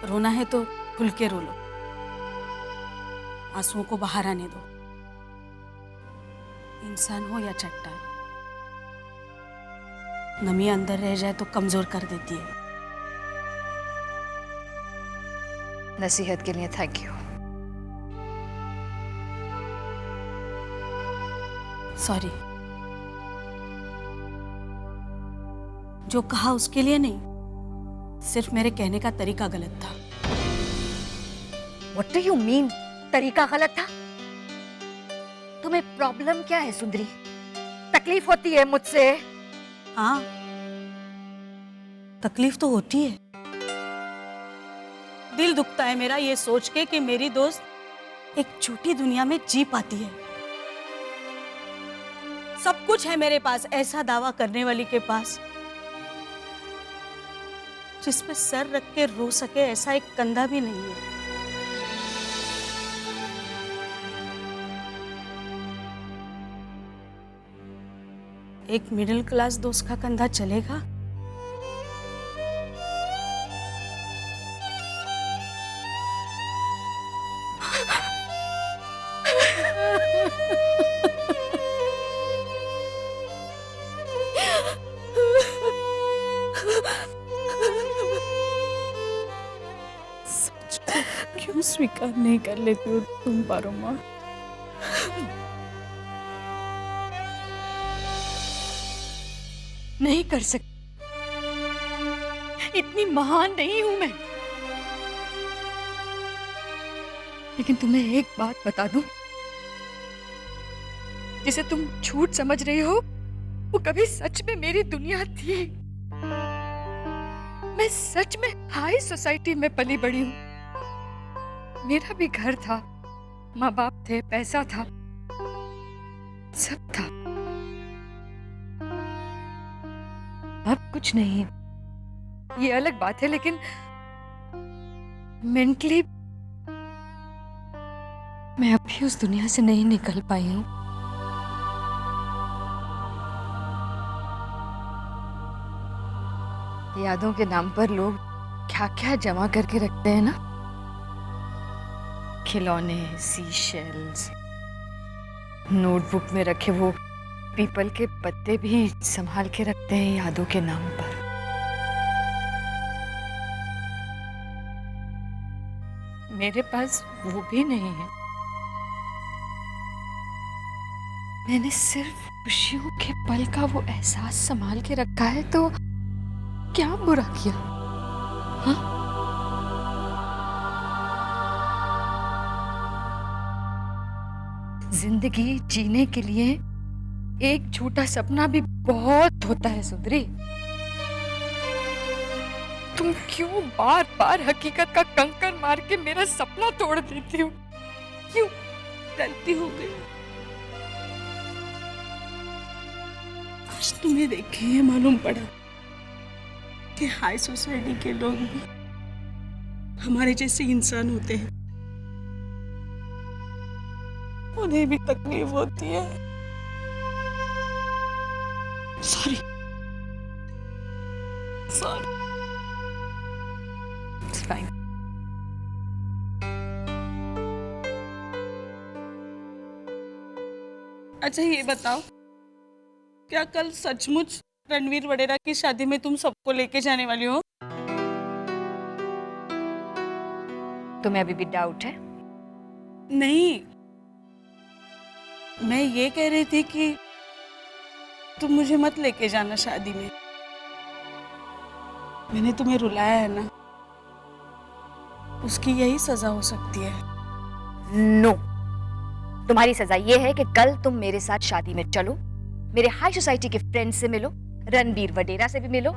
रोना है तो खुल के रो लो, आंसुओं को बाहर आने दो। इंसान हो या चट्टान, नमी अंदर रह जाए तो कमजोर कर देती है। नसीहत के लिए थैंक यू। सॉरी। जो कहा उसके लिए नहीं, सिर्फ मेरे कहने का तरीका गलत था। What do you mean? तरीका गलत था? तुम्हें प्रॉब्लम क्या है सुंदरी? तकलीफ होती है मुझसे? हाँ, तकलीफ तो होती है। दिल दुखता है मेरा ये सोच के कि मेरी दोस्त एक झूठी दुनिया में जी पाती है। सब कुछ है मेरे पास, ऐसा दावा करने वाली के पास जिस पे सर रख के रो सके ऐसा एक कंधा भी नहीं है। एक मिडिल क्लास दोस्त का कंधा चलेगा? क्यों स्वीकार नहीं कर लेती हो तुम पारोमा? नहीं कर सकती, इतनी महान नहीं हूं मैं। लेकिन तुम्हें एक बात बता दूं, जिसे तुम झूठ समझ रही हो वो कभी सच में मेरी दुनिया थी। मैं सच में हाई सोसाइटी में पली बड़ी हूं। मेरा भी घर था, माँ बाप थे, पैसा था, सब था। अब कुछ नहीं, ये अलग बात है, लेकिन मेंटली मैं अभी उस दुनिया से नहीं निकल पाई हूं। यादों के नाम पर लोग क्या क्या जमा करके रखते हैं ना, खिलौने, सीशेल्स, नोटबुक में रखे वो पीपल के पत्ते भी संभाल के रखते हैं यादों के नाम पर। मेरे पास वो भी नहीं है। मैंने सिर्फ खुशियों के पल का वो एहसास संभाल के रखा है, तो क्या बुरा किया? हाँ? जिंदगी जीने के लिए एक झूठा सपना भी बहुत होता है सुंदरी। तुम क्यों बार बार हकीकत का कंकर मार के मेरा सपना तोड़ देती हो? क्यों? गलती हो गई। आज तुम्हें देखे ये मालूम पड़ा कि हाई सोसाइटी के लोग भी हमारे जैसे इंसान होते हैं, उन्हें भी तकलीफ होती है। Sorry sorry. It's fine. अच्छा ये बताओ, क्या कल सचमुच रणवीर वडेरा की शादी में तुम सबको लेके जाने वाली हो? तुम्हें अभी भी डाउट है? नहीं, मैं ये कह रही थी कि तुम मुझे मत लेके जाना शादी में। मैंने तुम्हें रुलाया है ना, उसकी यही सजा हो सकती है। नो, तुम्हारी सजा ये है कि कल तुम मेरे साथ शादी में चलो, मेरे हाई सोसाइटी के फ्रेंड से मिलो, रणबीर वडेरा से भी मिलो,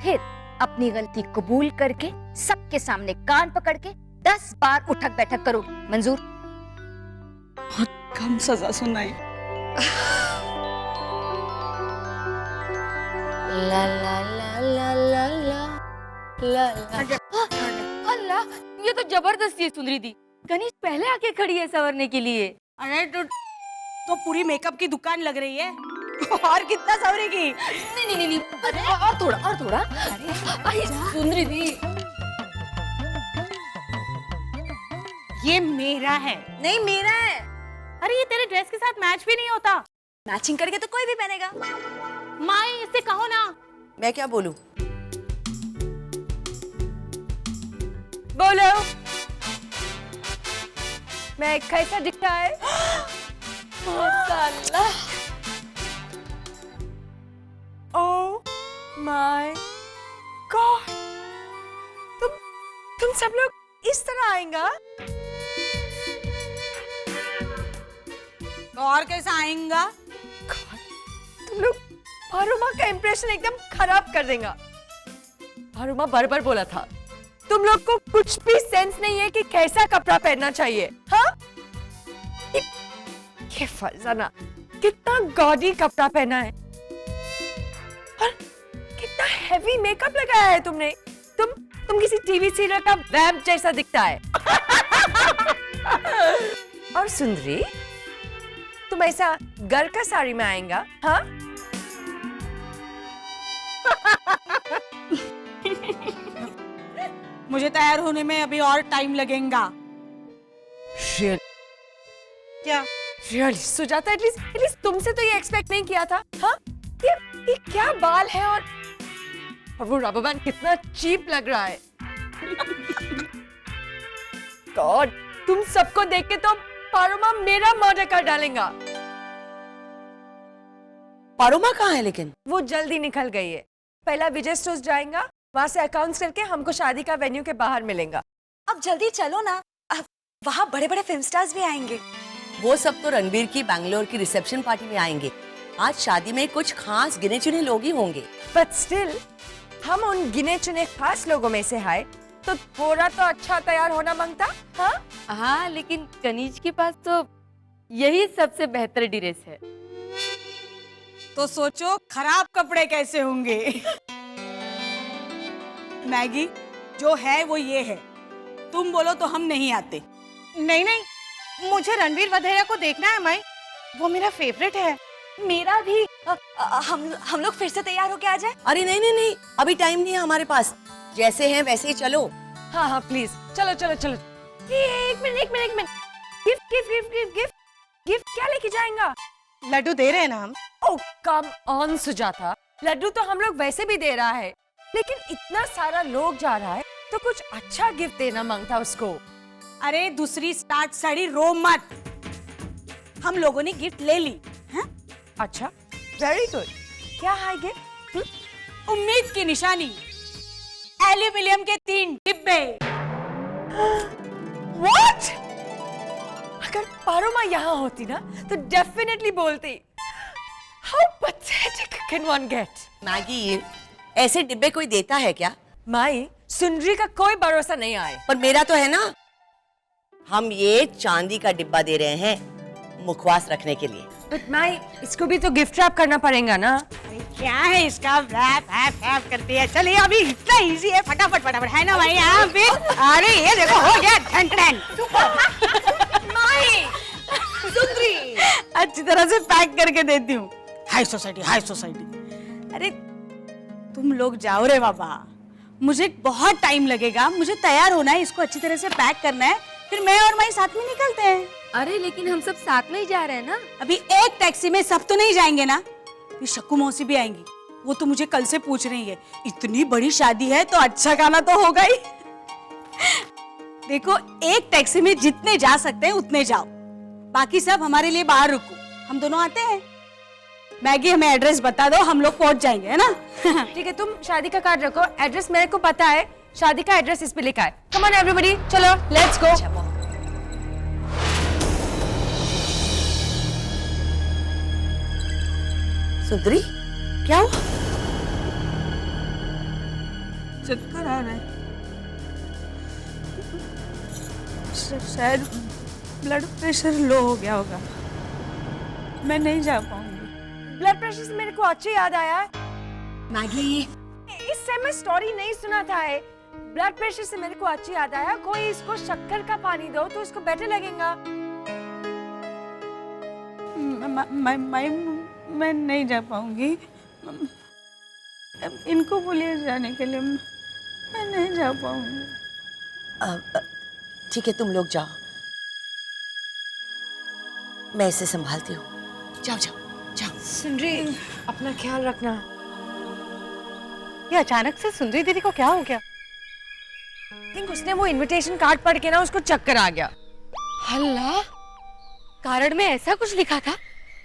फिर अपनी गलती कबूल करके सबके सामने कान पकड़ के 10 बार उठक बैठक करोगे। मंजूर? बहुत कम सजा सुनाई। ला ला ला ला ला ला ला ला। अल्लाह, ये तो जबरदस्ती है सुंदरी दी। गणेश पहले आके खड़ी है संवरने के लिए। अरे तो पूरी मेकअप की दुकान लग रही है। और कितना संवरेगी? नहीं नहीं नहीं, और थोड़ा और थोड़ा। अरे सुंदरी दी, ये मेरा है। नहीं मेरा है। अरे ये तेरे ड्रेस के साथ मैच भी नहीं होता। मैचिंग करके तो कोई भी पहनेगा। माई इससे कहो ना। मैं क्या बोलूं? बोलो, मैं कैसा दिखता है? माशाल्लाह। ओह माय गॉड, तुम सब लोग इस तरह आएगा? और कैसा आएगा? तुम लोग पारुमा का इंप्रेशन एकदम खराब कर देगा। पारुमा बार-बार बोला था, तुम लोग को कुछ भी सेंस नहीं है कि कैसा कपड़ा पहनना चाहिए। हाँ? ये फरजाना कितना गॉडी कपड़ा पहना है और कितना हेवी मेकअप लगाया है तुमने। तुम किसी टीवी सीरियल का वैम्प जैसा दिखता है। और सुंदरी, तुम ऐसा घर का साड़ी में आएगा? हाँ? मुझे तैयार होने में अभी और टाइम लगेगा। क्या? रियली सुजाता, एटलीस्ट तुमसे तो ये एक्सपेक्ट नहीं किया था। हाँ? ये क्या बाल है और वो रबर बैंड कितना चीप लग रहा है। गॉड, तुम सबको देख के तो पारुमा मेरा मर्डर कर डालेगा। पारुमा कहाँ है लेकिन? वो जल्दी निकल गई है। पहला विजय स्टोर्स जाएगा, वहां से अकाउंट्स करके हमको शादी का वेन्यू के बाहर मिलेगा। अब जल्दी चलो ना, अब वहाँ बड़े बड़े फिल्म स्टार्स भी आएंगे। वो सब तो रणबीर की बैंगलोर की रिसेप्शन पार्टी में आएंगे। आज शादी में कुछ खास गिने चुने लोग ही होंगे। बट स्टिल हम उन गिने चुने खास लोगों में से हैं, तो थोड़ा तो अच्छा तैयार होना मांगता। हाँ? हाँ, लेकिन कनीज के पास तो यही सबसे बेहतर ड्रेस है। तो सोचो खराब कपड़े कैसे होंगे। मैगी, जो है वो ये है। तुम बोलो तो हम नहीं आते। नहीं नहीं, मुझे रणवीर वधेरा को देखना है माई, वो मेरा फेवरेट है। मेरा भी। हम लोग फिर से तैयार होके आ जाए। अरे नहीं नहीं नहीं, अभी टाइम नहीं है हमारे पास। जैसे हैं वैसे ही चलो। हाँ हाँ प्लीज, चलो चलो चलो। एक मिनट। गिफ्ट क्या लेके जाएगा? लड्डू दे रहे हैं ना हम। ओह कम ऑन सुजाता, लड्डू तो हम लोग वैसे भी दे रहा है, लेकिन इतना सारा लोग जा रहा है तो कुछ अच्छा गिफ्ट देना मांगता उसको। अरे दूसरी स्टार्ट साड़ी रो मत। हम लोगों ने गिफ्ट ले ली है? अच्छा, वेरी गुड। क्या है गिफ्ट? उम्मीद की निशानी, एल्यूमिनियम के 3 डिब्बे। What? अगर पारुमा यहाँ होती ना तो डेफिनेटली बोलती। How pathetic can one get? Maggi, ऐसे डिब्बे कोई देता है क्या? माई, सुंदरी का कोई भरोसा नहीं आए। पर मेरा तो है ना। हम ये चांदी का डिब्बा दे रहे हैं मुखवास रखने के लिए। बट माई, इसको भी तो गिफ्ट रैप करना पड़ेगा ना। क्या है इसका रैप करती है। चलिए अभी इतना इजी है, फटाफट है ना भाई यहाँ पे। अरे ये देखो हो गया ठन। सुंदरी, अच्छी तरह से पैक करके देती हूँ। High society. अरे तुम लोग जाओ रे बाबा, मुझे बहुत टाइम लगेगा। मुझे तैयार होना है, इसको अच्छी तरह से पैक करना है, फिर मैं और माई साथ में निकलते हैं। अरे लेकिन हम सब साथ में ही जा रहे हैं ना। अभी एक टैक्सी में सब तो नहीं जाएंगे ना। ये शक्कू मौसी भी आएंगी, वो तो मुझे कल से पूछ रही है। इतनी बड़ी शादी है तो अच्छा खाना तो होगा ही। देखो, एक टैक्सी में जितने जा सकते हैं उतने जाओ, बाकी सब हमारे लिए बाहर रुको, हम दोनों आते हैं। मैगी हमें एड्रेस बता दो, हम लोग पहुंच जाएंगे, है ना? ठीक है, तुम शादी का कार्ड रखो, एड्रेस मेरे को पता है, शादी का एड्रेस इस पे लिखा है। कम ऑन एवरीबॉडी, चलो लेट्स गो। सुंदरी, क्या हुआ? चक्कर आ रहा है, शायद ब्लड प्रेशर लो हो गया होगा, मैं नहीं जा पाऊंगी। ब्लड प्रेशर से मेरे को अच्छे याद आया। मैगी, इससे मैं स्टोरी नहीं सुना था। ब्लड प्रेशर से मेरे को अच्छी याद आया, कोई इसको शक्कर का पानी दो तो इसको बेटर लगेगा। मैं नहीं जा पाऊंगी। इनको बोलिए जाने के लिए, मैं नहीं जा पाऊंगी। ठीक है तुम लोग जाओ, मैं इसे संभालती हूँ। जाओ जाओ जाओ। सुंदरी, अपना ख्याल रखना। ये अचानक से सुंदरी दीदी को क्या हो गया? आई थिंक उसने वो इनविटेशन कार्ड पढ़ के ना उसको चक्कर आ गया। हल्ला, कार्ड में ऐसा कुछ लिखा था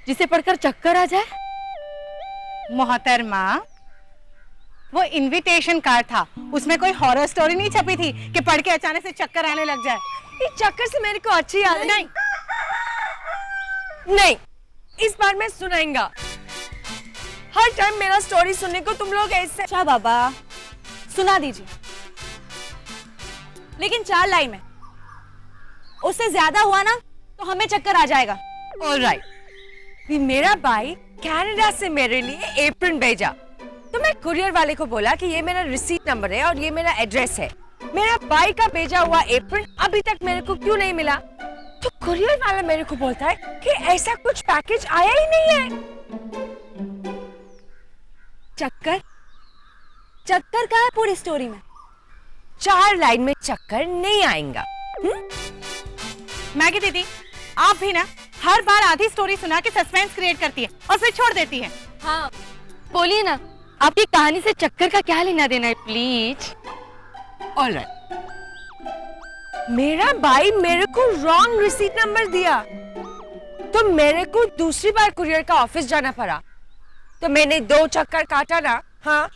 जिसे पढ़कर चक्कर आ जाए? मोहतरमा, वो इनविटेशन कार्ड था, उसमें कोई हॉरर स्टोरी नहीं छपी थी कि पढ़ के अचानक से चक्कर आने लग जाए। इस चक्कर से मेरे को अच्छी याद नहीं। नहीं, इस बार मैं सुनाऊंगा। हर टाइम मेरा स्टोरी सुनने को तुम लोग ऐसे। अच्छा बाबा, सुना दीजिए, लेकिन 4 लाइन में। उससे ज्यादा हुआ ना तो हमें चक्कर आ जाएगा। ऑलराइट। भी मेरा भाई कनाडा से मेरे लिए एप्रन भेजा, तो मैं कुरियर वाले को बोला कि ये मेरा रिसीट नंबर है और ये मेरा एड्रेस है। मेरा भाई का भेजा हुआ एप्रन अभी तक मेरे को क्यों नहीं मिला? तो कुरियर वाला मेरे को बोलता है कि ऐसा कुछ पैकेज आया ही नहीं है। चक्कर चक्कर का है पूरी स्टोरी में। 4 लाइन में चक्कर नहीं आएगा। मैगी दीदी, आप भी ना हर बार आधी स्टोरी सुना के सस्पेंस क्रिएट करती है और फिर छोड़ देती है। हाँ, बोलिए ना, आपकी कहानी से चक्कर का क्या लेना देना है प्लीज? ऑलराइट। मेरा भाई मेरे को रॉन्ग रिसीट नंबर दिया, तो मेरे को दूसरी बार कुरियर का ऑफिस जाना पड़ा। तो मैंने 2 चक्कर काटा ना। हाँ,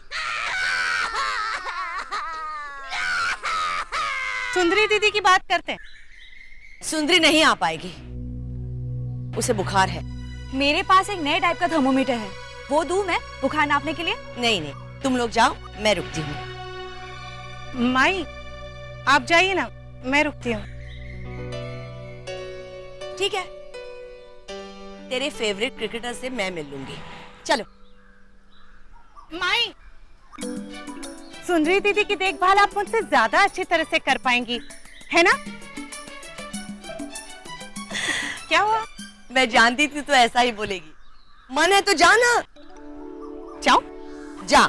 सुंदरी दीदी की बात करते हैं। सुंदरी नहीं आ पाएगी, उसे बुखार है। मेरे पास एक नए टाइप का थर्मोमीटर है, वो दूं मैं बुखार नापने के लिए? नहीं नहीं, तुम लोग जाओ, मैं रुकती हूँ। माई, आप जाइए ना, मैं रुकती हूँ। ठीक है, तेरे फेवरेट क्रिकेटर से मैं मिल लूंगी। चलो। माई, सुंदरी दीदी की देखभाल आप मुझसे ज्यादा अच्छी तरह से कर पाएंगी, है ना? क्या हुआ? मैं जानती थी तो ऐसा ही बोलेगी। मन है तो जाना। जाओ। जा।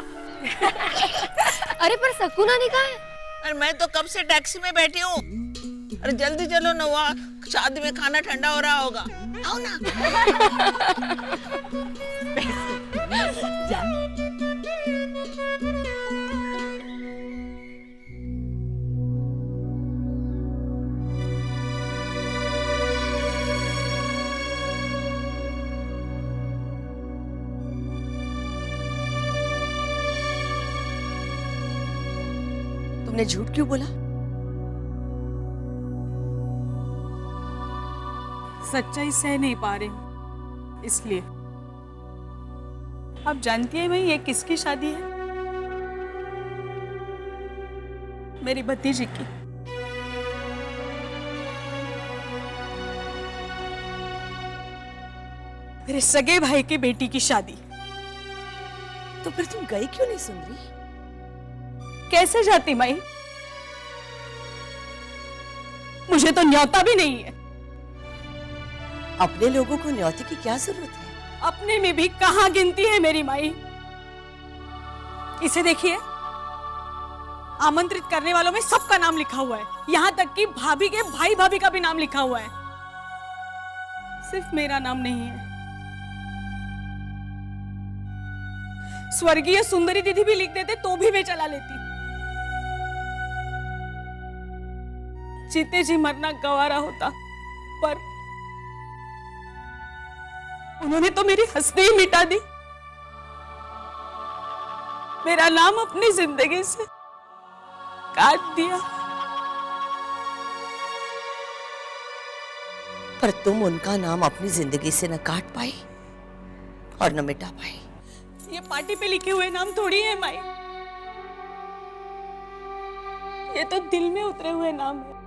अरे पर सकुना ने कहा है। अरे मैं तो कब से टैक्सी में बैठी हूँ। अरे जल्दी चलो ना, वहाँ शादी में खाना ठंडा हो रहा होगा। आओ ना। तुमने झूठ क्यों बोला? सच्चाई सह नहीं पा रही हूं, इसलिए। आप जानती है मैं ये किसकी शादी है? मेरी भतीजी की। मेरे सगे भाई की बेटी की शादी। तो फिर तुम गई क्यों नहीं सुंदरी? कैसे जाती माई? मुझे तो न्योता भी नहीं है। अपने लोगों को न्योते की क्या जरूरत है? अपने में भी कहां गिनती है मेरी माई। इसे देखिए, आमंत्रित करने वालों में सबका नाम लिखा हुआ है, यहां तक कि भाभी के भाई भाभी का भी नाम लिखा हुआ है, सिर्फ मेरा नाम नहीं है। स्वर्गीय सुंदरी दीदी भी लिख देते तो भी मैं चला लेती। जीते जी मरना गवारा होता, पर उन्होंने तो मेरी हंसती ही मिटा दी। मेरा नाम अपनी जिंदगी से काट दिया। पर तुम उनका नाम अपनी जिंदगी से न काट पाई और न मिटा पाई। ये पार्टी पे लिखे हुए नाम थोड़ी है माई, ये तो दिल में उतरे हुए नाम है।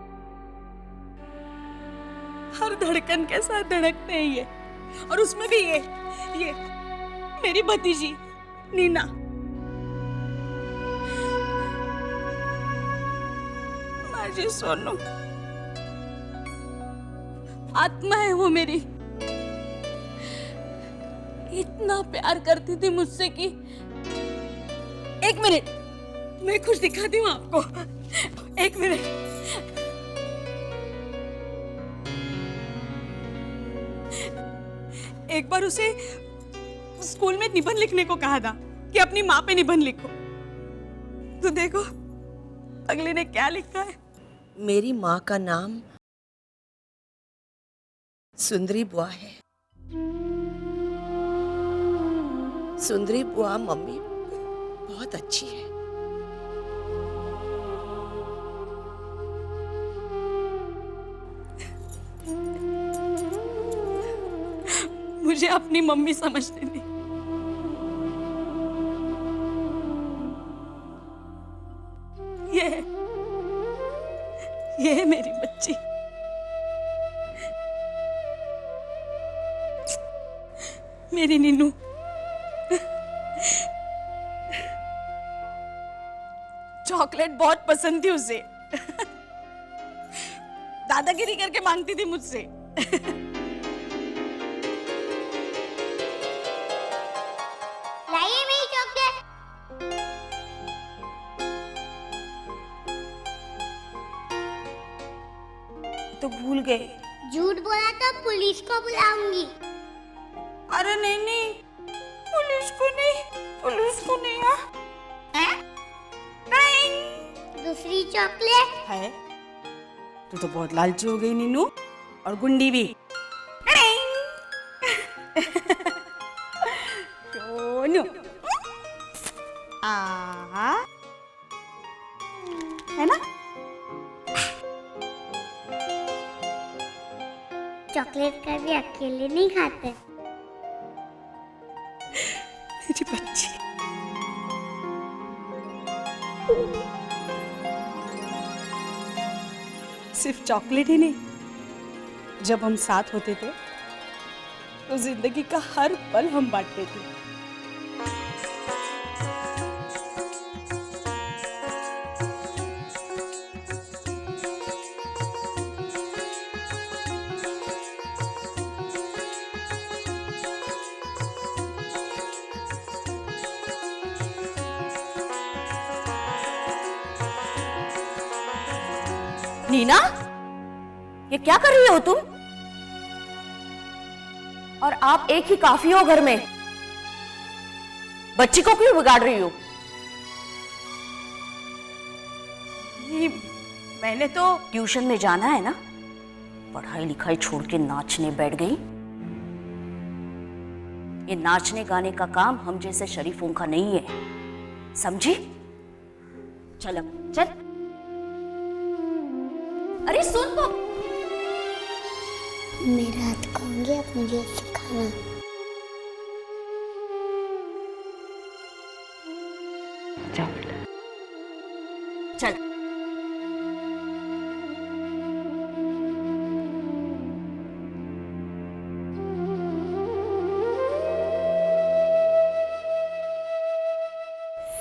हर धड़कन के साथ धड़कते हैं ये, और उसमें भी ये मेरी भतीजी नीना। माजी सोनू, आत्मा है वो मेरी। इतना प्यार करती थी मुझसे कि एक मिनट, मैं कुछ दिखाती हूँ आपको। एक मिनट। एक बार उसे स्कूल में निबंध लिखने को कहा था कि अपनी माँ पे निबंध लिखो। तो देखो अगले ने क्या लिखा है। मेरी माँ का नाम सुंदरी बुआ है। सुंदरी बुआ मम्मी बहुत अच्छी है। मुझे अपनी मम्मी समझने दी। ये है मेरी बच्ची। मेरी नीनू। चॉकलेट बहुत पसंद थी उसे। दादागिरी करके मांगती थी मुझसे। लाइए मेरी चॉकलेट। तो भूल गए। झूठ बोला तो पुलिस को बुलाऊंगी। अरे नहीं, पुलिस को नहीं। दूसरी चॉकलेट है। तू तो बहुत लालची हो गई नीनू, और गुंडी भी। है ना? चॉकलेट कभी अकेले नहीं खाते। मेरी बच्ची। सिर्फ चॉकलेट ही नहीं, जब हम साथ होते थे तो जिंदगी का हर पल हम बांटते थे। नीना, ये क्या कर रही हो तुम? और आप एक ही काफी हो घर में। बच्ची को क्यों बिगाड़ रही हो? मैंने तो ट्यूशन में जाना है ना, पढ़ाई लिखाई छोड़ के नाचने बैठ गई। ये नाचने गाने का काम हम जैसे शरीफों का नहीं है, समझी? चल अब चल। अरे सुन तो। मेरा हाथ खाऊंगी, आप मुझे सिखाना। चल।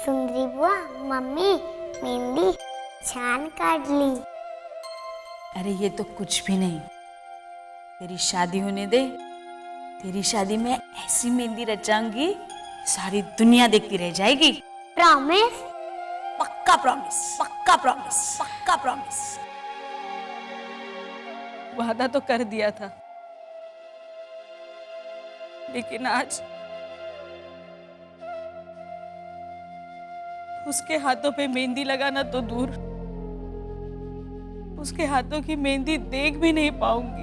सुंदरी बुआ, मम्मी मेहंदी छान काट ली। अरे ये तो कुछ भी नहीं। तेरी शादी होने दे, तेरी शादी में ऐसी मेहंदी रचाऊंगी सारी दुनिया देखती रह जाएगी। प्रॉमिस? पक्का प्रॉमिस, पक्का प्रॉमिस, पक्का प्रॉमिस। वादा तो कर दिया था, लेकिन आज उसके हाथों पे मेहंदी लगाना तो दूर, उसके हाथों की मेहंदी देख भी नहीं पाऊंगी।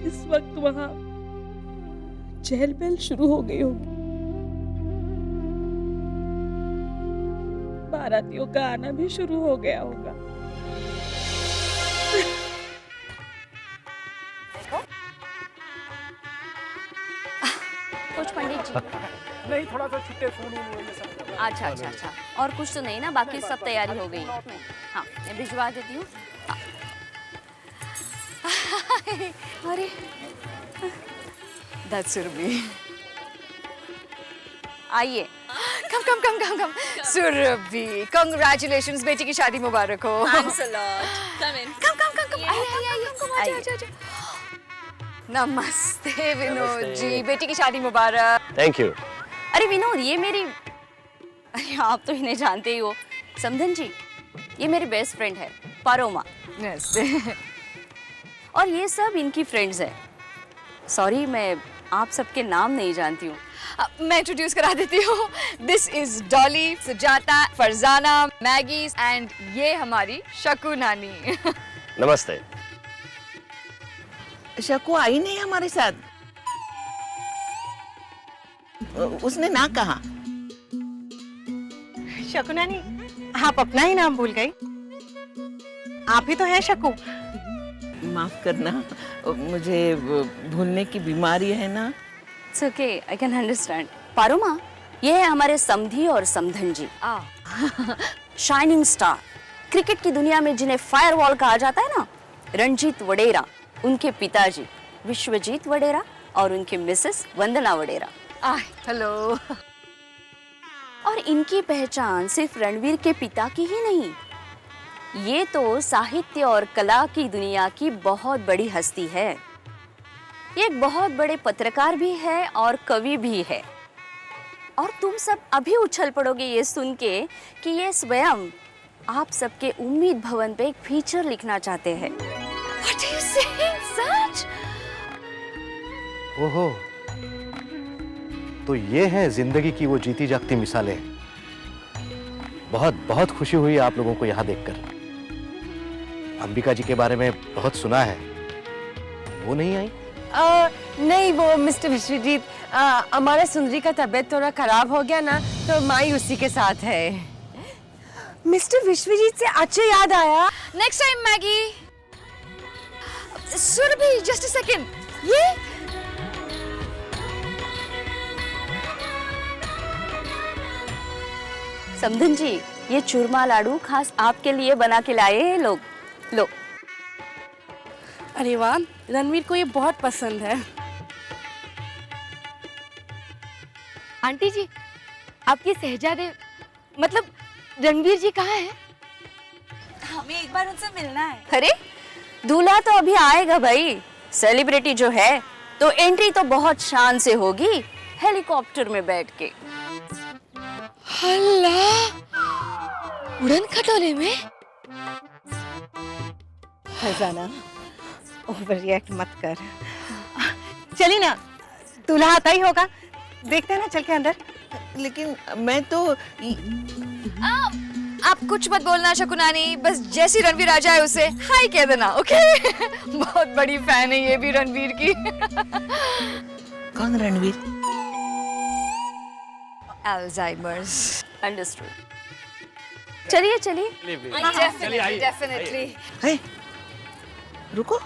इस वक्त वहां चहल पहल शुरू हो गई होगी। बारातियों का आना भी शुरू हो गया होगा। कुछ पंडित जी? नहीं, थोड़ा सा छुट्टे फूल ये सब। अच्छा अच्छा अच्छा, और कुछ तो नहीं ना? बाकी सब तैयारी हो गई? हाँ, मैं भिजवा देती हूँ। अरे 10 रुपये। आइए। कम कम कम कम कम। सुरभि, कांग्रेचुलेशंस, बेटी की शादी मुबारक हो। Thanks a lot. Come in. कम कम कम कम। आइए। नमस्ते विनोद जी, बेटी की शादी मुबारक। Thank you. अरे विनोद, ये मेरी अरे आप तो इन्हें जानते ही हो। समधन जी, ये मेरी बेस्ट फ्रेंड है पारोमा। और ये सब इनकी फ्रेंड्स हैं। सॉरी, मैं आप सबके नाम नहीं जानती हूँ। मैं इंट्रोड्यूस करा देती हूँ। This is Dolly, Sujata, Farzana, Maggi and ये हमारी शकू नानी। नमस्ते। शकू आई नहीं हमारे साथ, उसने ना कहा। शकुनानी, आप अपना ही नाम भूल गई। आप ही तो हैं शकू। माफ करना, मुझे भूलने की बीमारी है ना। It's okay, I can understand. Paroma, ये है हमारे समधी और समधन जी। Shining star. क्रिकेट की दुनिया में जिन्हें फायरवॉल कहा जाता है ना, रणजीत वडेरा, उनके पिताजी विश्वजीत वडेरा और उनके मिसेस वंदना वडेरा। हेलो। और इनकी पहचान सिर्फ रणवीर के पिता की ही नहीं, ये तो साहित्य और कला की दुनिया की बहुत बड़ी हस्ती है। ये एक बहुत बड़े पत्रकार भी है और कवि भी है। और तुम सब अभी उछल पड़ोगे ये सुन के कि ये स्वयं आप सबके उम्मीद भवन पे एक फीचर लिखना चाहते हैं। What are you saying? सच? ओहो, तो ये है जिंदगी की वो जीती जागती मिसालें। बहुत बहुत खुशी हुई आप लोगों को यहाँ देखकर। अंबिका जी के बारे में बहुत सुना है, वो नहीं आई? नहीं, वो मिस्टर विश्वजीत, हमारे सुंदरी का तबीयत थोड़ा खराब हो गया ना, तो माई उसी के साथ है। मिस्टर विश्वजीत से अच्छा याद आया, next time Maggi. Surabhi, just a second. ये समधन जी, ये चूरमा लाडू खास आपके लिए बना के लाए हैं लोग। लो। अरे वाह, रणवीर को ये बहुत पसंद है। आंटी जी, आपकी शहजादे मतलब रणवीर जी कहाँ है? हमें एक बार उनसे मिलना है। अरे, दूल्हा तो अभी आएगा भाई। सेलिब्रिटी जो है तो एंट्री तो बहुत शान से होगी, हेलीकॉप्टर में बैठ के। अल्लाह, उड़न खटोले में? फरजाना, ओवर रिएक्ट मत कर। चली ना, दूल्हा आता ही होगा, देखते हैं ना चल के अंदर। लेकिन मैं तो आप कुछ मत बोलना शकुनानी, बस जैसी रणवीर आ जाए उसे हाय कह देना, ओके? बहुत बड़ी फैन है ये भी रणवीर की। कौन रणवीर? अल्जाइमर्स। अंडरस्टूड। चलिए चलिए। डेफिनेटली। है, रुको,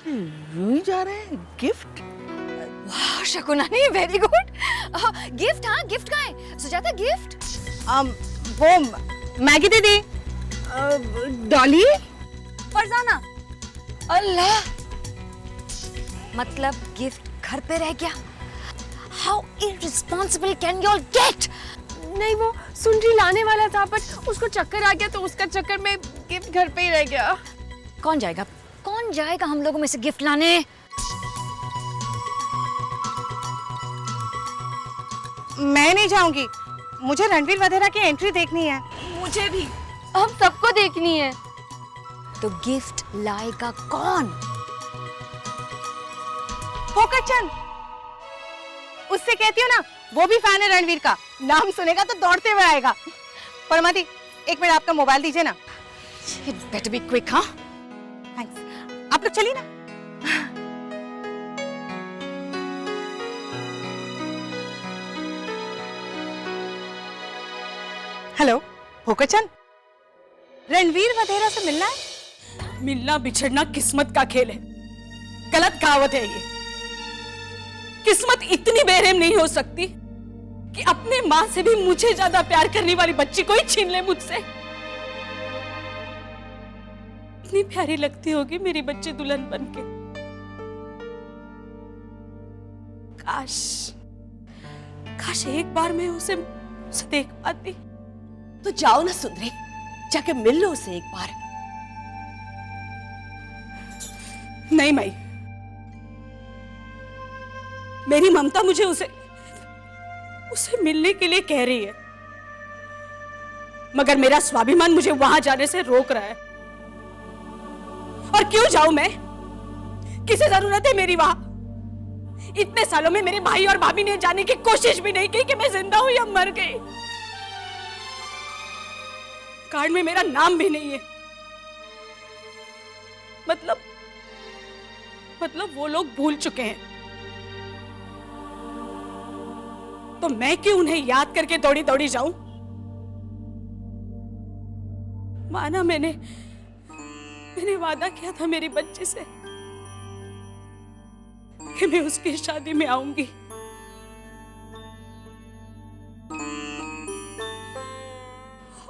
यूं ही जा रहे हैं। गिफ्ट? वाह शकुनानी, वेरी गुड। गिफ्ट? हाँ, गिफ्ट कहाँ है? सुजाता, गिफ्ट? वो मैगी दीदी, डॉली, फरजाना। अल्लाह, मतलब गिफ्ट घर पे रह गया? How irresponsible can you all get? नहीं, वो सुंदरी लाने वाला था, बट उसको चक्कर आ गया, तो उसका चक्कर में गिफ्ट घर पे ही रह गया। कौन जाएगा? कौन जाएगा हम लोगों में से गिफ्ट लाने? मैं नहीं जाऊंगी। मुझे रणवीर वधेरा की एंट्री देखनी है। मुझे भी। हम सबको देखनी है। तो गिफ्ट लाएगा कौन? फोकचंद, उससे कहती हूँ ना, वो भी फैन है रणवीर का। नाम सुनेगा तो दौड़ते हुए आएगा। परमाती, एक मिनट आपका मोबाइल दीजिए ना। Better be quick. हाँ, थैंक्स। आप लोग चलिए ना। हेलो फोकचंद, रणवीर वधेरा से मिलना है? मिलना बिछड़ना किस्मत का खेल है। गलत कहावत है ये। किस्मत इतनी बेरहम नहीं हो सकती कि अपने माँ से भी मुझे ज्यादा प्यार करने वाली बच्ची को ही छीन ले मुझसे। इतनी प्यारी लगती होगी मेरी बच्ची दुल्हन बनके। काश काश एक बार मैं उसे देख पाती। तो जाओ ना सुंदरी, जाके मिल लो उसे एक बार। नहीं माई, मेरी ममता मुझे उसे मिलने के लिए कह रही है। मगर मेरा स्वाभिमान मुझे वहां जाने से रोक रहा है। और क्यों जाऊं मैं? किसे जरूरत है मेरी वहां? इतने सालों में मेरे भाई और भाभी ने जाने की कोशिश भी नहीं की कि मैं जिंदा हूं या मर गई। कार्ड में मेरा नाम भी नहीं है। मतलब वो लोग भूल चुके हैं। तो मैं क्यों उन्हें याद करके दौड़ी दौड़ी जाऊं? माना मैंने वादा किया था मेरी बच्ची से कि मैं उसकी शादी में आऊंगी।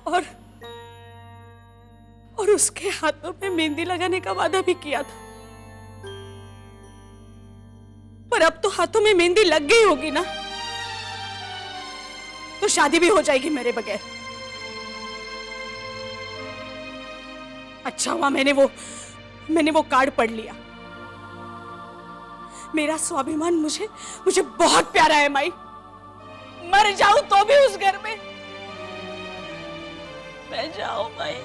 और उसके हाथों पे मेहंदी लगाने का वादा भी किया था। पर अब तो हाथों में मेहंदी लग गई होगी ना, तो शादी भी हो जाएगी मेरे बगैर। अच्छा हुआ मैंने वो कार्ड पढ़ लिया। मेरा स्वाभिमान मुझे बहुत प्यारा है माई। मर जाऊं तो भी उस घर में मैं जाऊं माई।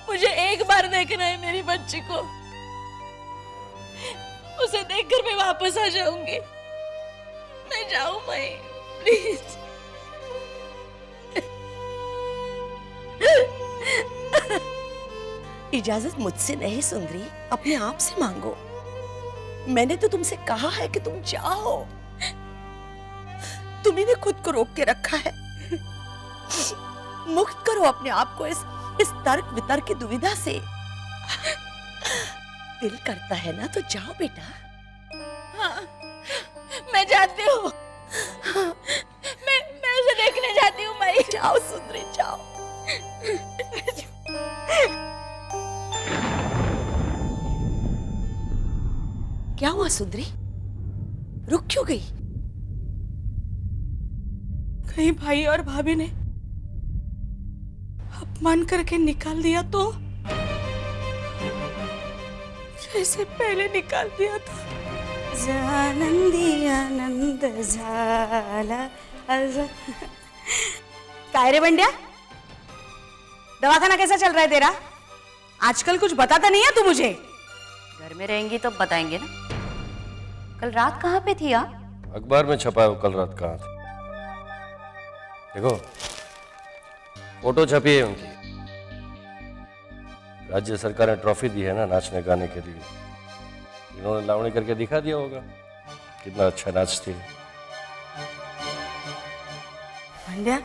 मुझे एक बार देखना है मेरी बच्ची को। उसे देखकर मैं वापस आ जाऊंगी। मैं जाऊं माई, प्लीज। इजाजत मुझसे नहीं सुंदरी, अपने आप से मांगो। मैंने तो तुमसे कहा है कि तुम जाओ। तुम्ही ने खुद को रोक के रखा है। मुक्त करो अपने आप को इस तर्क वितर्क की दुविधा से। दिल करता है ना तो जाओ बेटा। हाँ, मैं जाती हूँ। मैं उसे देखने जाती हूँ माई। जाओ सुंदरी जाओ। क्या हुआ सुंदरी? रुक क्यों गई? कहीं भाई और भाभी ने अपमान करके निकाल दिया तो? जैसे पहले निकाल दिया था। जानंदी आनंद झाला। काय रे बंड्या, दवाखाना कैसा चल रहा है तेरा? आजकल कुछ बताता नहीं है तू मुझे। घर में रहेंगी तो बताएंगे ना। कल रात कहाँ पे थी आप? अखबार में छपा है कल रात कहाँ थी। देखो फोटो छपी है उनकी। राज्य सरकार ने ट्रॉफी दी है ना नाचने गाने के लिए। इन्होंने लावणी करके दिखा दिया होगा कितना अच्छा नाचती है। बंड्या,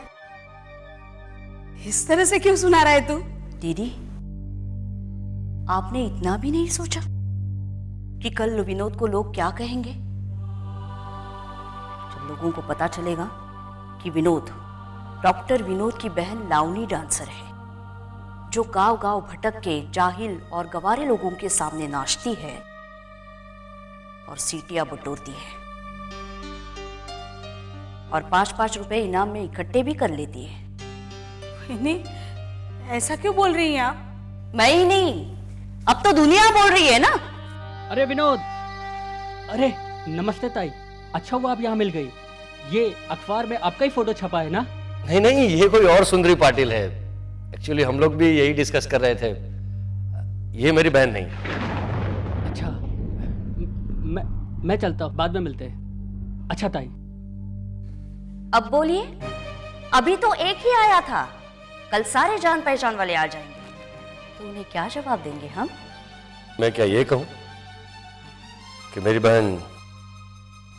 इस तरह से क्यों सुना रहा है तू? दीदी, आपने इतना भी नहीं सोचा कि कल विनोद को लोग क्या कहेंगे? जब लोगों को पता चलेगा कि विनोद डॉक्टर विनोद की बहन लावनी डांसर है, जो गांव गांव भटक के जाहिल और गवारे लोगों के सामने नाचती है और सीटियां बटोरती है और 5-5 रुपए इनाम में इकट्ठे भी कर लेती है। नहीं, ऐसा क्यों बोल रही हैं आप? मैं ही नहीं, अब तो दुनिया बोल रही है ना। अरे विनोद, अरे नमस्ते ताई, अच्छा हुआ आप यहाँ मिल गई। ये अखबार में आपका ही फोटो छपा है ना? नहीं, ये कोई और सुंदरी पाटिल है। एक्चुअली हम लोग भी यही डिस्कस कर रहे थे। ये मेरी बहन नहीं। अच्छा, मैं चलता हूँ, बाद में मिलते हैं। अच्छा ताई। अब बोलिए, अभी तो एक ही आया था, कल सारे जान पहचान वाले आ जाएंगे, तो उन्हें क्या जवाब देंगे हम? मैं क्या ये कहूँ कि मेरी बहन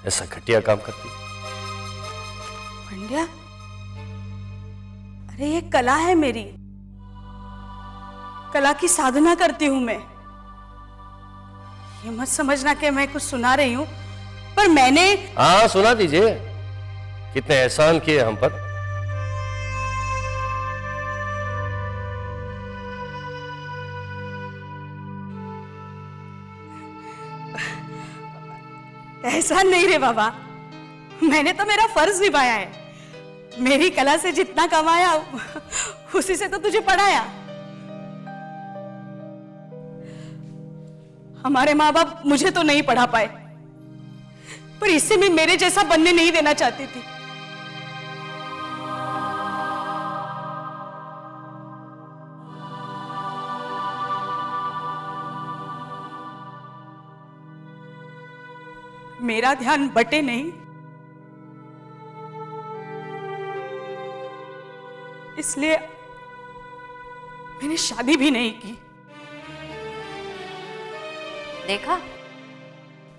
ऐसा घटिया काम करती? बंड्या, अरे ये कला है मेरी, कला की साधना करती हूं मैं। ये मत समझना कि मैं कुछ सुना रही हूं, पर मैंने। हाँ सुना दीजिए, कितने एहसान किए हम पर। एहसान नहीं रे बाबा, मैंने तो मेरा फर्ज निभाया है। मेरी कला से जितना कमाया उसी से तो तुझे पढ़ाया। हमारे माँ बाप मुझे तो नहीं पढ़ा पाए, पर इससे मैं मेरे जैसा बनने नहीं देना चाहती थी। मेरा ध्यान बटे नहीं, इसलिए मैंने शादी भी नहीं की। देखा,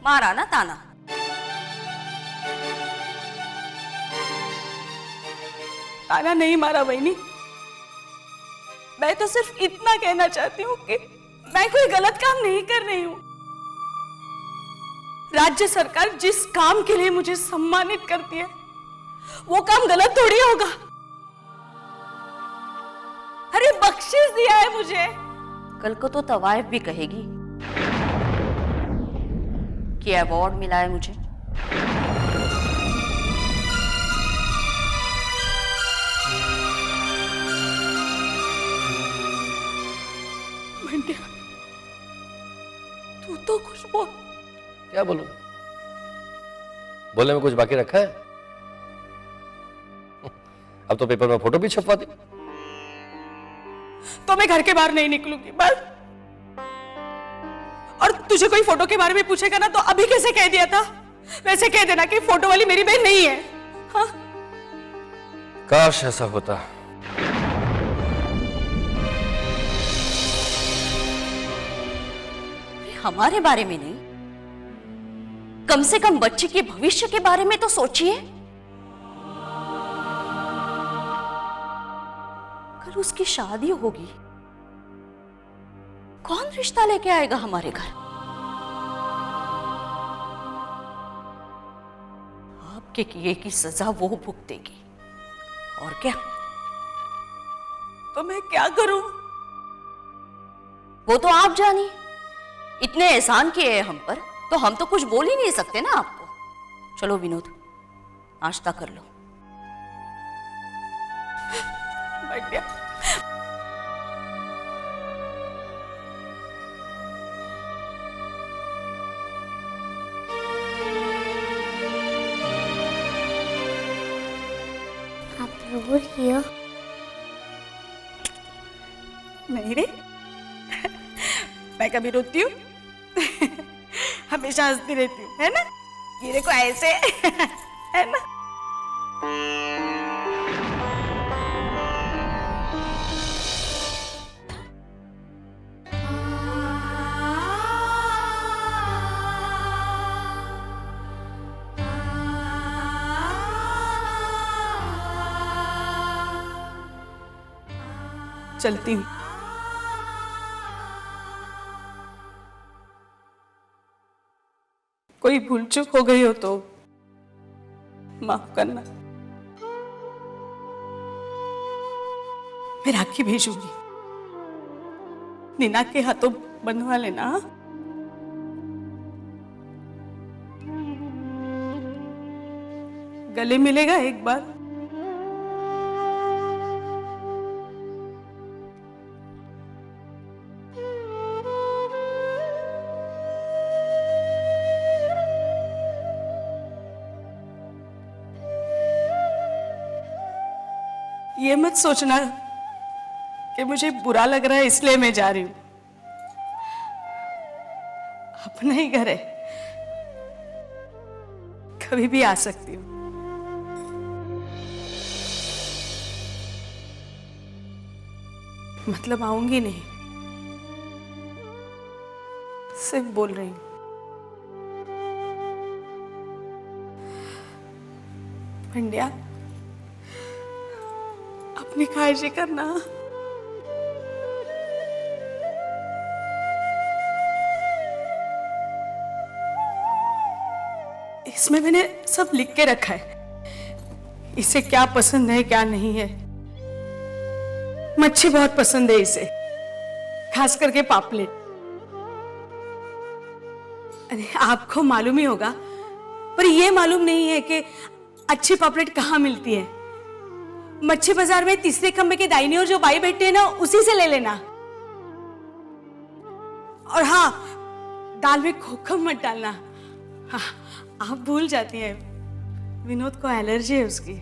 मारा ना ताना। ताना नहीं मारा बहनी, मैं तो सिर्फ इतना कहना चाहती हूँ कि मैं कोई गलत काम नहीं कर रही हूँ। राज्य सरकार जिस काम के लिए मुझे सम्मानित करती है वो काम गलत थोड़ी होगा। अरे बख्शिश दिया है मुझे। कल को तो तवायफ भी कहेगी कि अवार्ड मिला है मुझे। मंडिया, तू तो कुछ बोल। क्या बोलूं? बोलने में कुछ बाकी रखा है? अब तो पेपर में फोटो भी छपवा दी। तो मैं घर के बाहर नहीं निकलूंगी बस। और तुझे कोई फोटो के बारे में पूछेगा ना तो अभी कैसे कह दिया था, वैसे कह देना कि फोटो वाली मेरी बहन नहीं है। हाँ? काश ऐसा होता। हमारे बारे में नहीं, कम से कम बच्चे के भविष्य के बारे में तो सोचिए। कल उसकी शादी होगी, कौन रिश्ता लेके आएगा हमारे घर? आपके किए की सजा वो भुगतेगी, और क्या? तो मैं क्या करूं? वो तो आप जानिए। इतने एहसान किए हैं हम पर, तो हम तो कुछ बोल ही नहीं सकते ना आपको। चलो विनोद, नाश्ता कर लो। बढ़िया। आप रो रही हो? नहीं रे, मैं कभी रोती हूँ? हमेशा हंसती रहती हूँ, है ना? ये देखो ऐसे, है ना? चलती हूँ। कोई भूल चूक हो गई हो तो माफ करना। मैं राखी भेजूंगी, नीना के हाथों बंधवा लेना। गले मिलेगा एक बार। ये मत सोचना कि मुझे बुरा लग रहा है इसलिए मैं जा रही हूं। अपना ही घर है, कभी भी आ सकती हूँ। मतलब आऊंगी नहीं, सिर्फ बोल रही हूँ। पंड्या, अपनी काळजी करना। इसमें मैंने सब लिख के रखा है, इसे क्या पसंद है क्या नहीं है। मच्छी बहुत पसंद है इसे, खास करके पापलेट। अरे आपको मालूम ही होगा, पर यह मालूम नहीं है कि अच्छी पापलेट कहाँ मिलती है। मच्छी बाजार में तीसरे खंबे के दाहिनी ओर जो बाई बैठे हैं ना, उसी से ले लेना। और हाँ, दाल में खोखम मत डालना। हाँ, आप भूल जाती हैं, विनोद को एलर्जी है उसकी।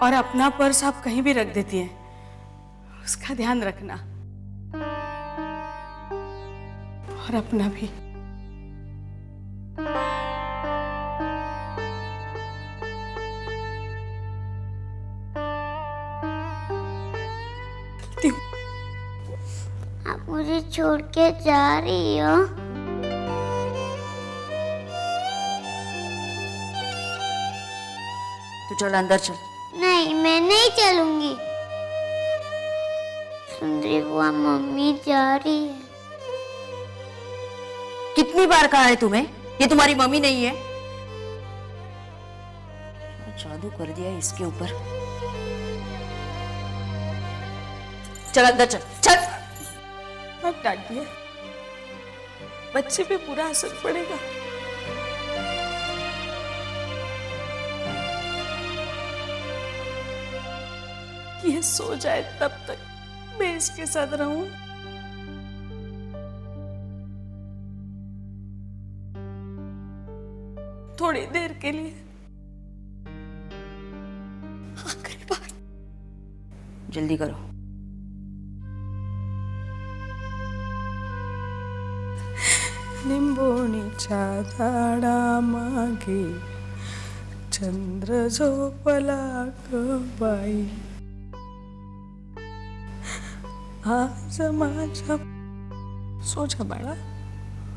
और अपना पर्स आप कहीं भी रख देती हैं, उसका ध्यान रखना। और अपना भी। आप मुझे छोड़ के जा रही हो? तू चल अंदर चल। नहीं, मैं नहीं चलूंगी। सुंदरी बुआ, मम्मी जा रही है। कितनी बार कहा है तुम्हें, ये तुम्हारी मम्मी नहीं है। जादू कर दिया इसके ऊपर। चल अंदर चल चल। मत डांटिए, बच्चे पे बुरा असर पड़ेगा। ये सो जाए तब तक मैं इसके साथ रहूं। थोड़ी देर के लिए, आखिरी बार। जल्दी करो। निंबोणीच्या झाडामागे चंद्र झोपला ग बाई, आज माझ्या। सो जा बाळा,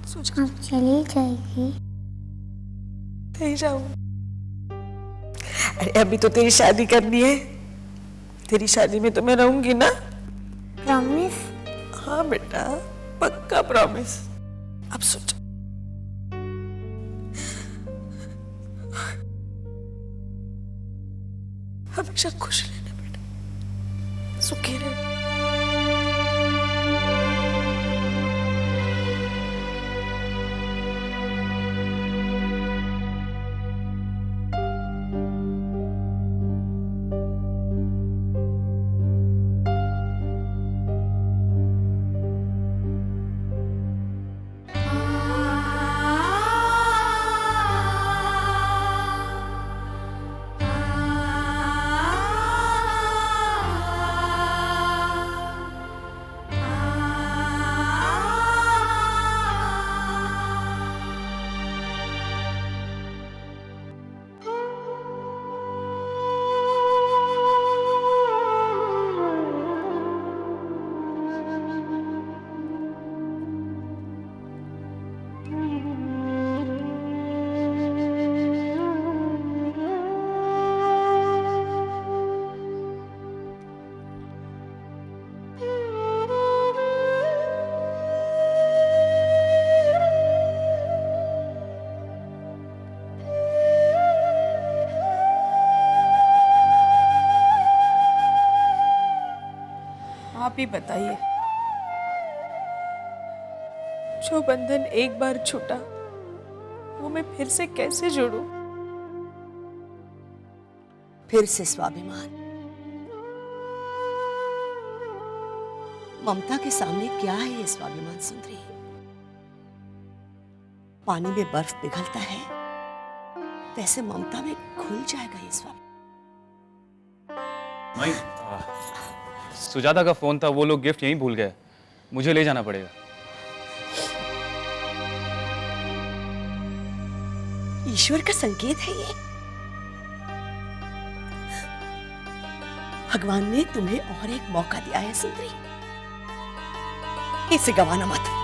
सो जा। अब चली जाएगी? नहीं जाऊं। अरे अभी तो तेरी शादी करनी है, तेरी शादी में तो मैं रहूंगी ना। प्रॉमिस? हाँ बेटा, पक्का प्रॉमिस। अब सोच, हमेशा खुश रहना बेटा, सुखी रहना। आप ही बताइए, जो बंधन एक बार छूटा वो मैं फिर से कैसे जोड़ूं? फिर से स्वाभिमान। ममता के सामने क्या है ये स्वाभिमान सुंदरी? पानी में बर्फ पिघलता है, वैसे ममता में घुल जाएगा ये स्वाभिमान। सुजाता का फोन था, वो लोग गिफ्ट यहीं भूल गए, मुझे ले जाना पड़ेगा। ईश्वर का संकेत है ये। भगवान ने तुम्हें और एक मौका दिया है सुंदरी, इसे गंवाना मत।